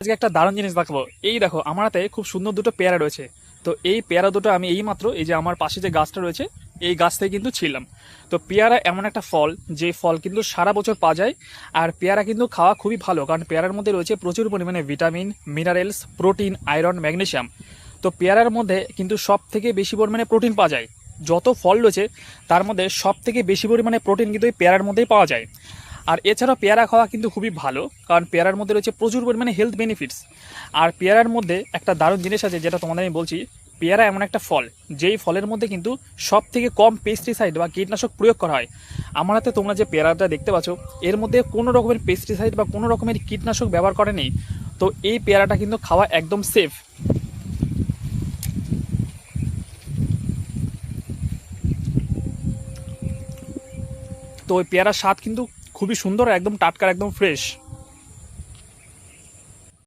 আজকে একটা দারুণ জিনিস দেখাবো। এই দেখো আমার হাতে খুব সুন্দর দুটো পেয়ারা রয়েছে। তো এই পেয়ারা দুটো আমি এইমাত্র এই যে আমার পাশে যে গাছটা রয়েছে এই গাছ থেকে কিন্তু ছিলাম। তো পেয়ারা এমন একটা ফল যে ফল কিন্তু সারা বছর পাওয়া যায়। আর পেয়ারা কিন্তু খাওয়া খুবই ভালো, কারণ পেয়ারার মধ্যে রয়েছে প্রচুর পরিমাণে vitamin, minerals, protein, iron, magnesium. তো পেয়ারার মধ্যে কিন্তু সব থেকে বেশি পরিমাণে প্রোটিন পাওয়া যায়। যত ফল রয়েছে তার মধ্যে সব থেকে বেশি পরিমাণে প্রোটিন কিন্তু এই পেয়ারার মধ্যেই পাওয়া যায়। আর এছাড়াও পেয়ারা খাওয়া কিন্তু খুবই ভালো, কারণ পেয়ারার মধ্যে রয়েছে প্রচুর পরিমাণে হেলথ বেনিফিটস। আর পেয়ারার মধ্যে একটা দারুণ জিনিস আছে যেটা তোমাদের আমি বলছি। পেয়ারা এমন একটা ফল যেই ফলের মধ্যে কিন্তু সব থেকে কম পেস্টিসাইড বা কীটনাশক প্রয়োগ করা হয়। আমার হাতে তোমরা যে পেয়ারাটা দেখতে পাচ্ছ এর মধ্যে কোনো রকমের পেস্টিসাইড বা কোনো রকমের কীটনাশক ব্যবহার করে নেই। তো এই পেয়ারাটা কিন্তু খাওয়া একদম সেফ। তো ওই পেয়ারার স্বাদ কিন্তু খুবই সুন্দর, একদম টাটকা, একদম ফ্রেশ।